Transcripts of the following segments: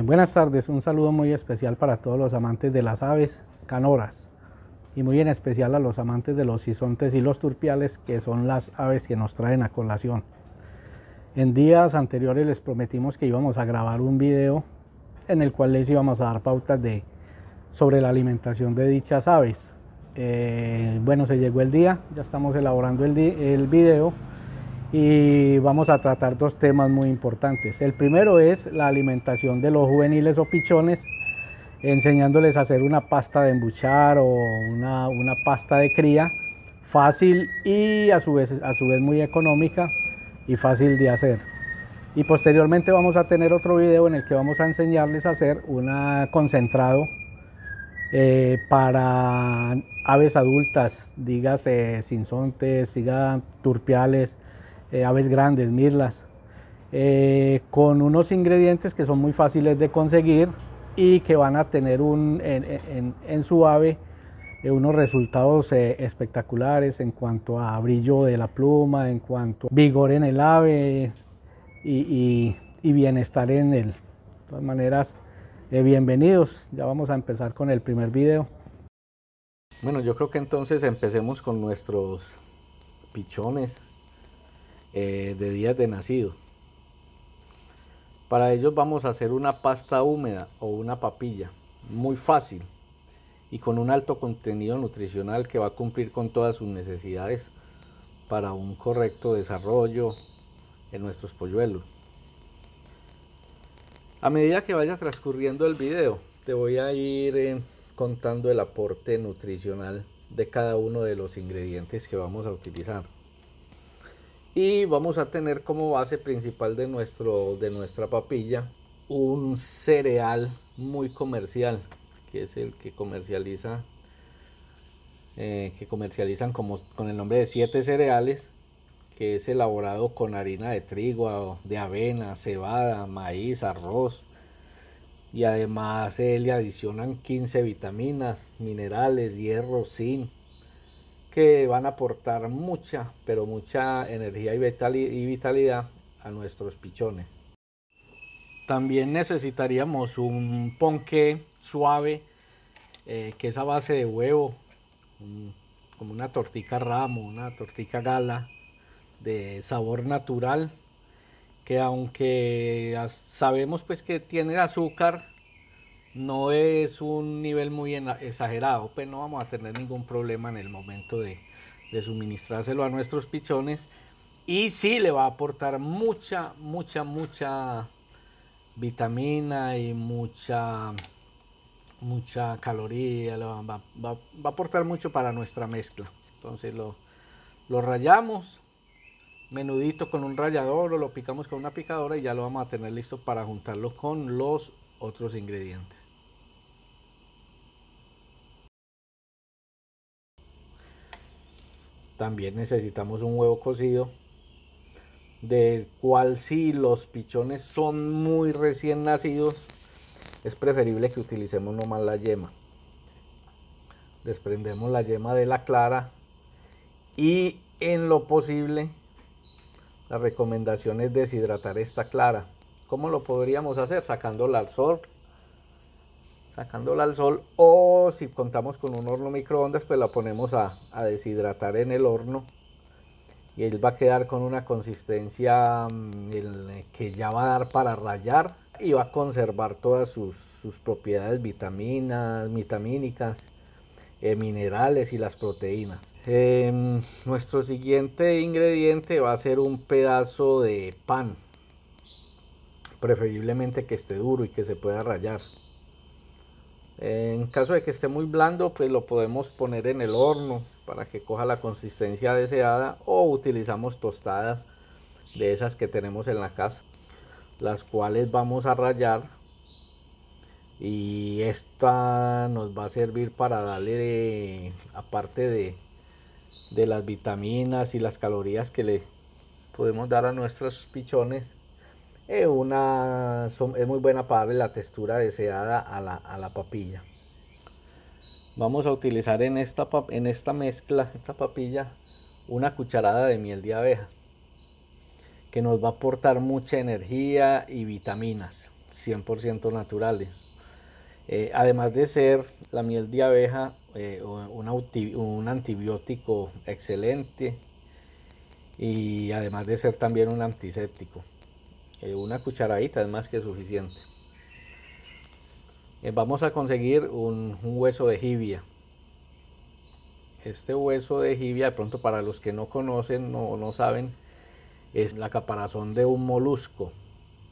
Buenas tardes, un saludo muy especial para todos los amantes de las aves canoras y muy en especial a los amantes de los bisontes y los turpiales, que son las aves que nos traen a colación. En días anteriores les prometimos que íbamos a grabar un video en el cual les íbamos a dar pautas sobre la alimentación de dichas aves. Bueno, se llegó el día, ya estamos elaborando el video y vamos a tratar dos temas muy importantes. El primero es la alimentación de los juveniles o pichones, enseñándoles a hacer una pasta de embuchar o una pasta de cría fácil y a su vez muy económica y fácil de hacer. Y posteriormente vamos a tener otro video en el que vamos a enseñarles a hacer un concentrado para aves adultas, dígase sinsontes, diga turpiales, aves grandes, mirlas, con unos ingredientes que son muy fáciles de conseguir y que van a tener en su ave unos resultados espectaculares en cuanto a brillo de la pluma, en cuanto a vigor en el ave y bienestar en él. De todas maneras, bienvenidos, ya vamos a empezar con el primer video. Bueno, yo creo que entonces empecemos con nuestros pichones de días de nacido. Para ellos vamos a hacer una pasta húmeda o una papilla, muy fácil y con un alto contenido nutricional que va a cumplir con todas sus necesidades para un correcto desarrollo en nuestros polluelos. A medida que vaya transcurriendo el video, te voy a ir contando el aporte nutricional de cada uno de los ingredientes que vamos a utilizar. Y vamos a tener como base principal de nuestra papilla un cereal muy comercial, que es el que comercializan con el nombre de 7 cereales, que es elaborado con harina de trigo, de avena, cebada, maíz, arroz, y además le adicionan 15 vitaminas, minerales, hierro, zinc, que van a aportar mucha, pero mucha energía y vitalidad a nuestros pichones. También necesitaríamos un ponqué suave, que es a base de huevo, como una tortica ramo, una tortica gala, de sabor natural, que aunque sabemos pues que tiene azúcar, no es un nivel muy exagerado, pues no vamos a tener ningún problema en el momento de suministrárselo a nuestros pichones, y sí le va a aportar mucha vitamina y mucha caloría, va a aportar mucho para nuestra mezcla. Entonces lo rallamos menudito con un rallador o lo picamos con una picadora y ya lo vamos a tener listo para juntarlo con los otros ingredientes. También necesitamos un huevo cocido, del cual si los pichones son muy recién nacidos, es preferible que utilicemos nomás la yema. Desprendemos la yema de la clara y en lo posible la recomendación es deshidratar esta clara. ¿Cómo lo podríamos hacer? Sacándola al sol, o si contamos con un horno microondas, pues la ponemos a deshidratar en el horno y él va a quedar con una consistencia que ya va a dar para rallar y va a conservar todas sus propiedades vitamínicas, minerales y las proteínas. Nuestro siguiente ingrediente va a ser un pedazo de pan, preferiblemente que esté duro y que se pueda rallar. En caso de que esté muy blando, pues lo podemos poner en el horno para que coja la consistencia deseada, o utilizamos tostadas de esas que tenemos en la casa, las cuales vamos a rallar, y esta nos va a servir para darle, aparte de las vitaminas y las calorías que le podemos dar a nuestros pichones, es muy buena para darle la textura deseada a la papilla. Vamos a utilizar en esta mezcla, esta papilla, una cucharada de miel de abeja, que nos va a aportar mucha energía y vitaminas. 100% naturales. Además de ser la miel de abeja un antibiótico excelente y además de ser también un antiséptico. Una cucharadita es más que suficiente. Vamos a conseguir un hueso de jibia. Este hueso de jibia, de pronto para los que no conocen, no saben, es la caparazón de un molusco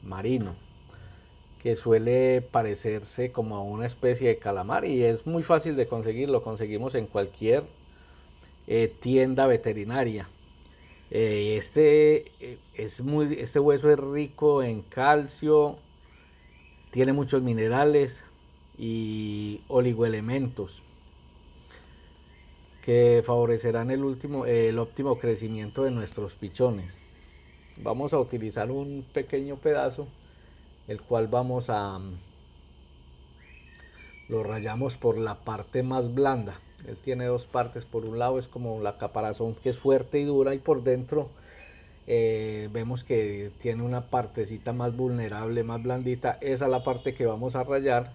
marino que suele parecerse como a una especie de calamar y es muy fácil de conseguir, lo conseguimos en cualquier tienda veterinaria. Este hueso es rico en calcio, tiene muchos minerales y oligoelementos que favorecerán el óptimo crecimiento de nuestros pichones. Vamos a utilizar un pequeño pedazo, el cual lo rayamos por la parte más blanda. Él tiene dos partes, por un lado es como la caparazón que es fuerte y dura y por dentro vemos que tiene una partecita más vulnerable, más blandita. Esa es la parte que vamos a rayar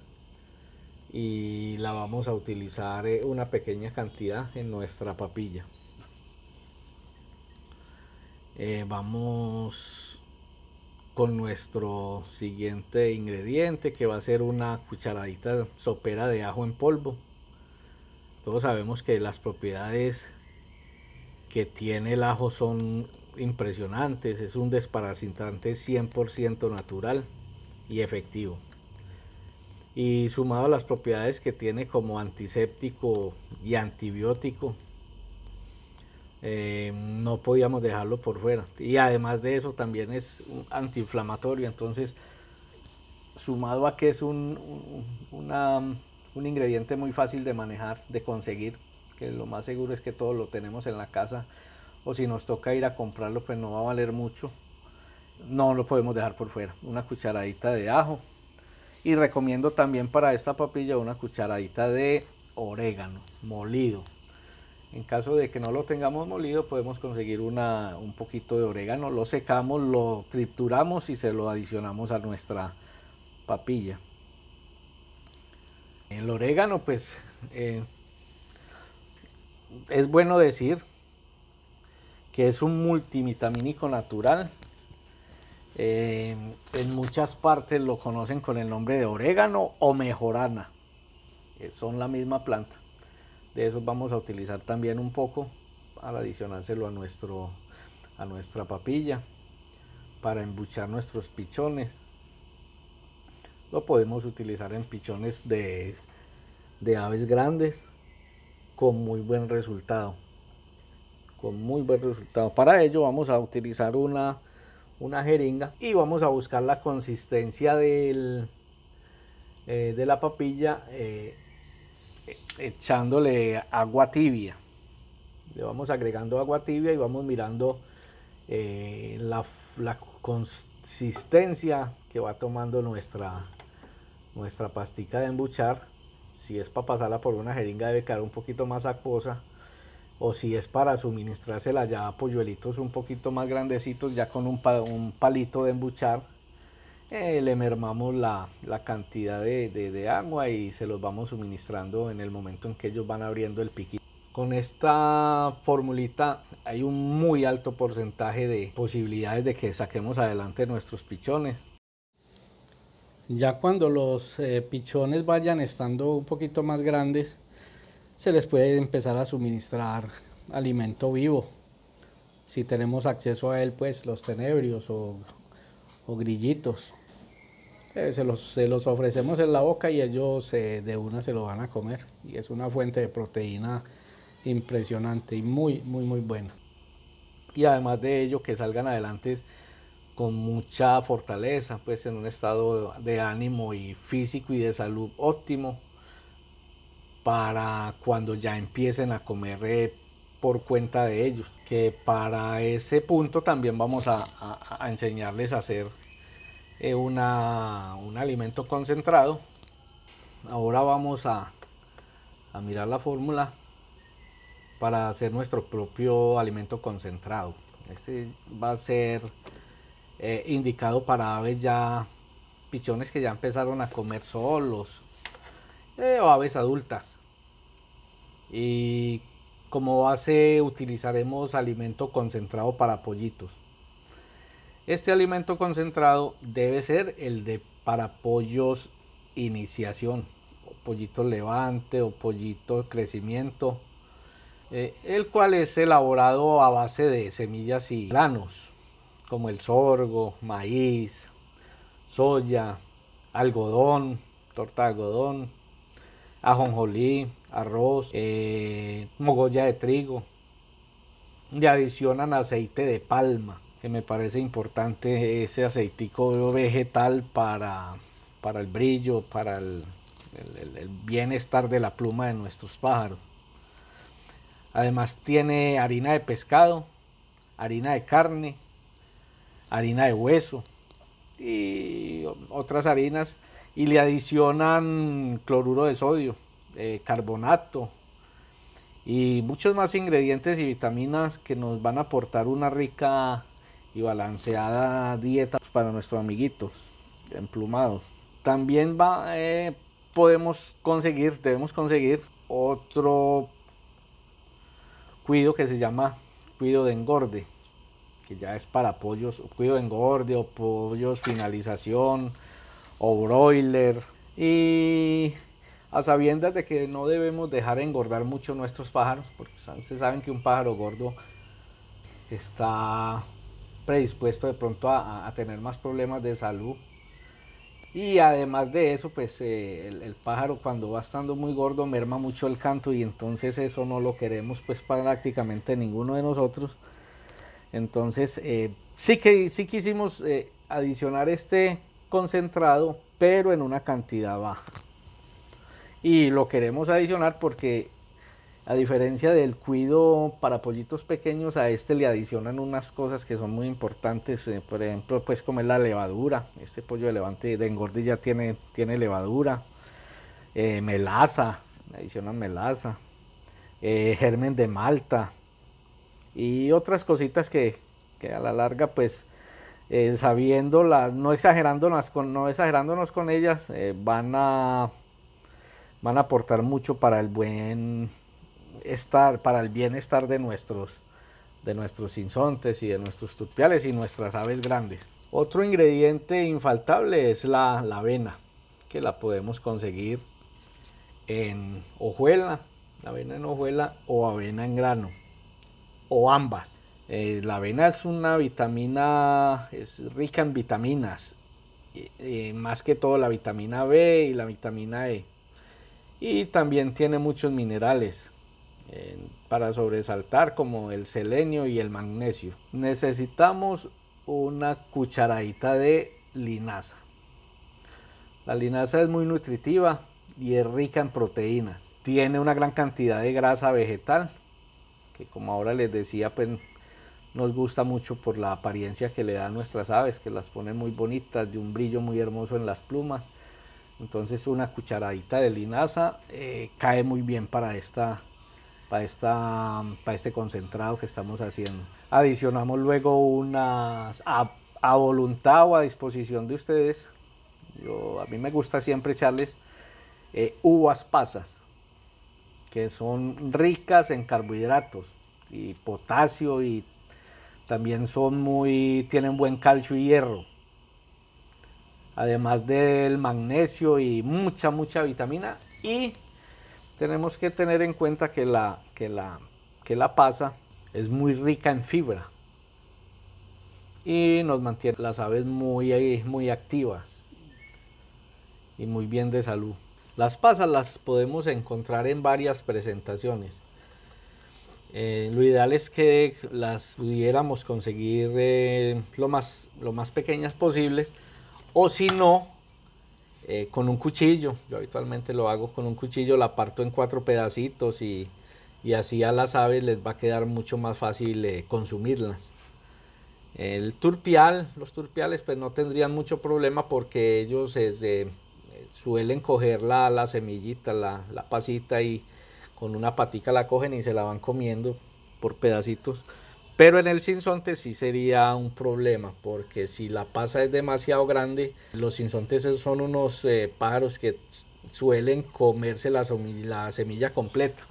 y la vamos a utilizar una pequeña cantidad en nuestra papilla. Vamos con nuestro siguiente ingrediente, que va a ser una cucharadita sopera de ajo en polvo. Todos sabemos que las propiedades que tiene el ajo son impresionantes. Es un desparasitante 100% natural y efectivo, y sumado a las propiedades que tiene como antiséptico y antibiótico, no podíamos dejarlo por fuera. Y además de eso también es un antiinflamatorio. Entonces, sumado a que es un ingrediente muy fácil de manejar, de conseguir, que lo más seguro es que todos lo tenemos en la casa, o si nos toca ir a comprarlo pues no va a valer mucho, no lo podemos dejar por fuera. Una cucharadita de ajo, y recomiendo también para esta papilla una cucharadita de orégano molido. En caso de que no lo tengamos molido, podemos conseguir un poquito de orégano, lo secamos, lo trituramos y se lo adicionamos a nuestra papilla. El orégano, pues, es bueno decir que es un multivitamínico natural. En muchas partes lo conocen con el nombre de orégano o mejorana. Son la misma planta. De eso vamos a utilizar también un poco para adicionárselo a nuestra papilla, para embuchar nuestros pichones. Lo podemos utilizar en pichones de aves grandes con muy buen resultado. Para ello vamos a utilizar una jeringa y vamos a buscar la consistencia de la papilla, echándole agua tibia. Le vamos agregando agua tibia y vamos mirando la consistencia que va tomando nuestra pastica de embuchar. Si es para pasarla por una jeringa debe quedar un poquito más acuosa, o si es para suministrársela ya a polluelitos un poquito más grandecitos, ya con un palito de embuchar, le mermamos la cantidad de agua y se los vamos suministrando en el momento en que ellos van abriendo el piquito. Con esta formulita hay un muy alto porcentaje de posibilidades de que saquemos adelante nuestros pichones. Ya cuando los pichones vayan estando un poquito más grandes, se les puede empezar a suministrar alimento vivo. Si tenemos acceso a él, pues los tenebrios o grillitos. Se los ofrecemos en la boca y ellos de una se lo van a comer. Y es una fuente de proteína impresionante y muy buena. Y además de ello, que salgan adelante con mucha fortaleza, pues en un estado de ánimo y físico y de salud óptimo, para cuando ya empiecen a comer por cuenta de ellos. Que para ese punto también vamos a enseñarles a hacer un alimento concentrado. Ahora vamos a mirar la fórmula para hacer nuestro propio alimento concentrado. Este va a ser indicado para aves ya pichones que ya empezaron a comer solos, o aves adultas. Y como base utilizaremos alimento concentrado para pollitos. Este alimento concentrado debe ser el de para pollos iniciación, o pollito levante o pollito crecimiento, el cual es elaborado a base de semillas y granos, como el sorgo, maíz, soya, algodón, torta de algodón, ajonjolí, arroz, mogolla de trigo. Le adicionan aceite de palma, que me parece importante ese aceitico vegetal para el brillo, para el bienestar de la pluma de nuestros pájaros. Además tiene harina de pescado, harina de carne, harina de hueso y otras harinas, y le adicionan cloruro de sodio, carbonato y muchos más ingredientes y vitaminas que nos van a aportar una rica y balanceada dieta para nuestros amiguitos emplumados. También debemos conseguir otro cuido que se llama cuido de engorde, que ya es para pollos, cuido de engorde o pollos finalización o broiler, y a sabiendas de que no debemos dejar engordar mucho nuestros pájaros, porque ustedes saben que un pájaro gordo está predispuesto de pronto a tener más problemas de salud. Y además de eso, pues el pájaro cuando va estando muy gordo merma mucho el canto, y entonces eso no lo queremos pues prácticamente ninguno de nosotros. Entonces sí quisimos adicionar este concentrado, pero en una cantidad baja. Y lo queremos adicionar porque, a diferencia del cuido para pollitos pequeños, a este le adicionan unas cosas que son muy importantes, por ejemplo, pues como es la levadura. Este pollo de levante de engorde ya tiene levadura, melaza, adicionan melaza, germen de malta y otras cositas que a la larga, pues sabiéndolas, no exagerándonos con ellas, van a aportar mucho para el bienestar de nuestros sinsontes y de nuestros turpiales y nuestras aves grandes. Otro ingrediente infaltable es la avena, que la podemos conseguir en hojuela, avena en hojuela o avena en grano, o ambas. La avena es una vitamina, es rica en vitaminas, más que todo la vitamina B y la vitamina E, y también tiene muchos minerales para sobresaltar, como el selenio y el magnesio. Necesitamos una cucharadita de linaza. La linaza es muy nutritiva y es rica en proteínas. Tiene una gran cantidad de grasa vegetal, que como ahora les decía, pues nos gusta mucho por la apariencia que le da a nuestras aves, que las pone muy bonitas, de un brillo muy hermoso en las plumas. Entonces una cucharadita de linaza cae muy bien para este concentrado que estamos haciendo. Adicionamos luego unas a voluntad o a disposición de ustedes. A mí me gusta siempre echarles uvas pasas, que son ricas en carbohidratos y potasio, y también tienen buen calcio y hierro, además del magnesio y mucha vitamina. Y tenemos que tener en cuenta que la pasa es muy rica en fibra y nos mantiene las aves muy activas y muy bien de salud. Las pasas las podemos encontrar en varias presentaciones. Lo ideal es que las pudiéramos conseguir lo más pequeñas posibles, o si no, con un cuchillo. Yo habitualmente lo hago con un cuchillo, la parto en 4 pedacitos y así a las aves les va a quedar mucho más fácil consumirlas. Los turpiales pues no tendrían mucho problema, porque ellos suelen coger la semillita, la pasita, y con una patica la cogen y se la van comiendo por pedacitos. Pero en el sinsonte sí sería un problema, porque si la pasa es demasiado grande, los sinsontes son unos pájaros que suelen comerse la semilla completa.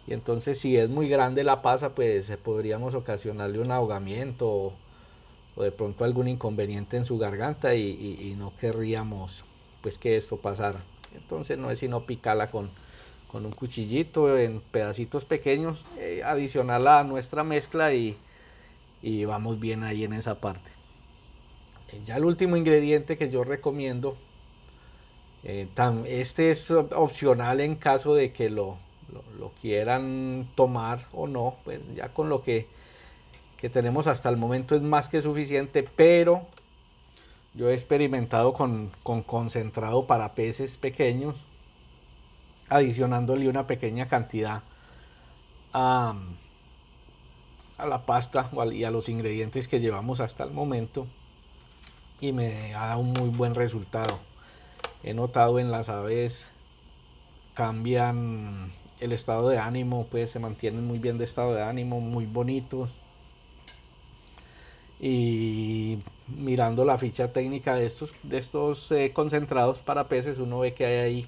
Y entonces si es muy grande la pasa, pues podríamos ocasionarle un ahogamiento o de pronto algún inconveniente en su garganta y no querríamos pues que esto pasara. Entonces no es sino picarla con un cuchillito en pedacitos pequeños, adicionarla a nuestra mezcla y vamos bien ahí en esa parte. Ya el último ingrediente que yo recomiendo, este es opcional en caso de que lo quieran tomar o no, pues ya con lo que tenemos hasta el momento es más que suficiente, pero yo he experimentado con concentrado para peces pequeños, adicionándole una pequeña cantidad a la pasta y a los ingredientes que llevamos hasta el momento, y me ha dado un muy buen resultado. He notado en las aves cambian el estado de ánimo, pues se mantienen muy bien de estado de ánimo, muy bonitos. Y mirando la ficha técnica de estos concentrados para peces, uno ve que hay ahí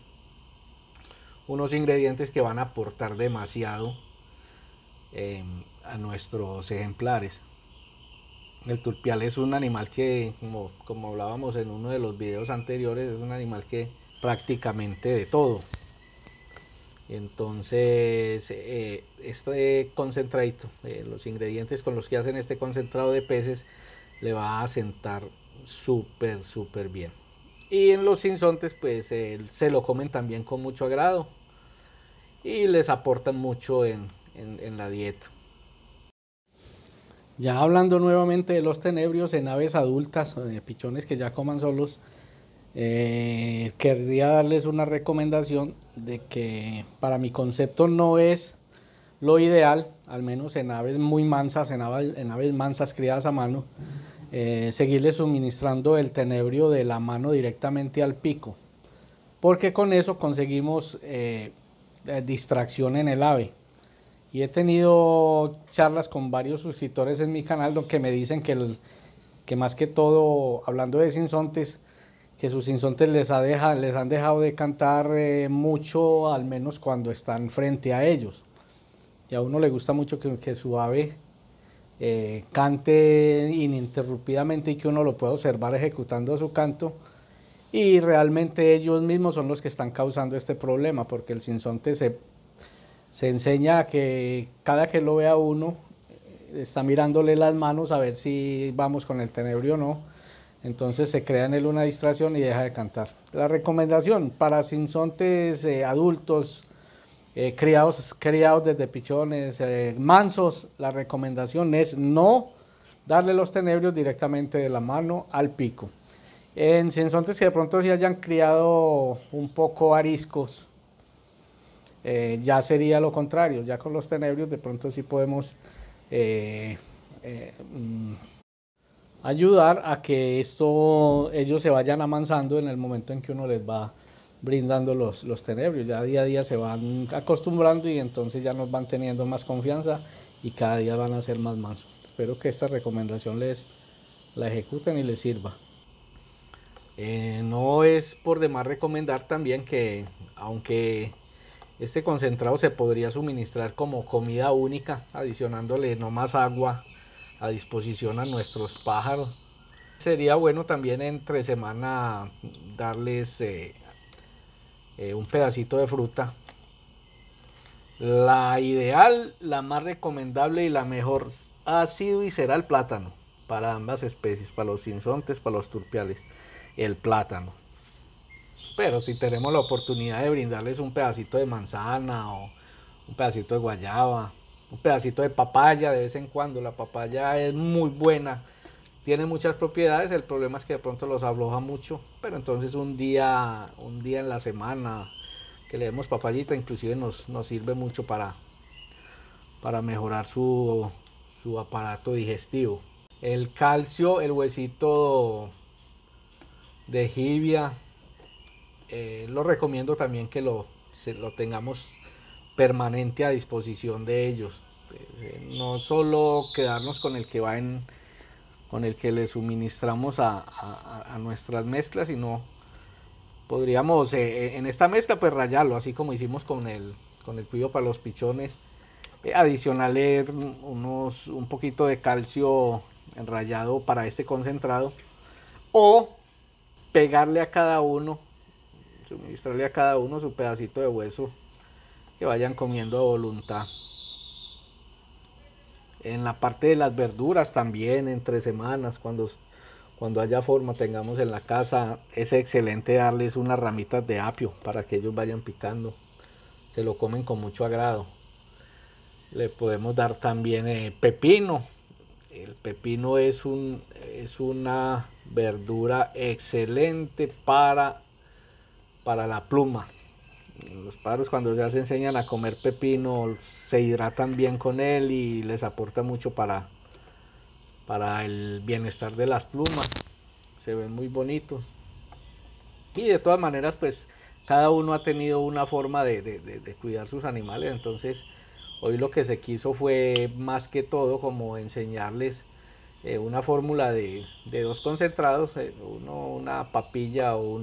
unos ingredientes que van a aportar demasiado a nuestros ejemplares. El turpial es un animal que, como hablábamos en uno de los videos anteriores, es un animal que prácticamente de todo. Entonces este concentradito, los ingredientes con los que hacen este concentrado de peces, le va a sentar súper bien. Y en los sinsontes pues se lo comen también con mucho agrado y les aportan mucho en la dieta. Ya hablando nuevamente de los tenebrios en aves adultas, pichones que ya coman solos, querría darles una recomendación de que para mi concepto no es lo ideal, al menos en aves muy mansas, en aves mansas criadas a mano, seguirles suministrando el tenebrio de la mano directamente al pico, porque con eso conseguimos distracción en el ave. Y he tenido charlas con varios suscriptores en mi canal que me dicen que más que todo, hablando de sinsontes, que sus sinsontes les han dejado de cantar mucho, al menos cuando están frente a ellos. Y a uno le gusta mucho que su ave cante ininterrumpidamente y que uno lo pueda observar ejecutando su canto. Y realmente ellos mismos son los que están causando este problema, porque el sinsonte se enseña que cada que lo vea uno, está mirándole las manos a ver si vamos con el tenebrio o no. Entonces se crea en él una distracción y deja de cantar. La recomendación para sinsontes adultos, criados desde pichones, mansos, la recomendación es no darle los tenebrios directamente de la mano al pico. En sinsontes que de pronto se hayan criado un poco ariscos, ya sería lo contrario. Ya con los tenebrios de pronto sí podemos ayudar a que ellos se vayan amansando en el momento en que uno les va brindando los tenebrios. Ya día a día se van acostumbrando y entonces ya nos van teniendo más confianza y cada día van a ser más mansos. Espero que esta recomendación la ejecuten y les sirva. No es por demás recomendar también que, aunque este concentrado se podría suministrar como comida única, adicionándole no más agua a disposición a nuestros pájaros, sería bueno también entre semana darles un pedacito de fruta. La ideal, la más recomendable y la mejor ha sido y será el plátano para ambas especies, para los sinsontes, para los turpiales, el plátano. Pero si tenemos la oportunidad de brindarles un pedacito de manzana o un pedacito de guayaba, un pedacito de papaya de vez en cuando, la papaya es muy buena, tiene muchas propiedades, el problema es que de pronto los afloja mucho, pero entonces un día en la semana que le demos papayita inclusive nos sirve mucho para mejorar su aparato digestivo. El calcio, el huesito de jibia, lo recomiendo también que lo tengamos permanente a disposición de ellos. No solo quedarnos con el que va con el que le suministramos a nuestras mezclas, sino podríamos en esta mezcla pues rayarlo, así como hicimos con el cuido para los pichones, adicionarle un poquito de calcio rallado para este concentrado, o pegarle a cada uno, suministrarle a cada uno su pedacito de hueso que vayan comiendo a voluntad. En la parte de las verduras también, entre semanas, cuando haya forma, tengamos en la casa, es excelente darles unas ramitas de apio para que ellos vayan picando. Se lo comen con mucho agrado. Le podemos dar también pepino. El pepino es una verdura excelente para la pluma. Los padres cuando ya se enseñan a comer pepino se hidratan bien con él y les aporta mucho para el bienestar de las plumas. Se ven muy bonitos. Y de todas maneras pues cada uno ha tenido una forma de cuidar sus animales. Entonces hoy lo que se quiso fue más que todo como enseñarles una fórmula de dos concentrados, una papilla o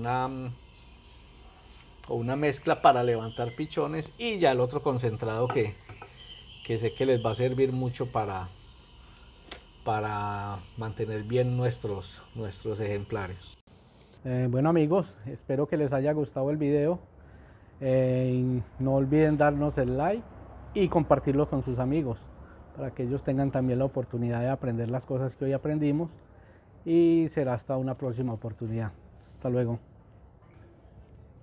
una mezcla para levantar pichones, y ya el otro concentrado que sé que les va a servir mucho para mantener bien nuestros ejemplares. Bueno amigos, espero que les haya gustado el video. No olviden darnos el like y compartirlo con sus amigos para que ellos tengan también la oportunidad de aprender las cosas que hoy aprendimos, y será hasta una próxima oportunidad. Hasta luego.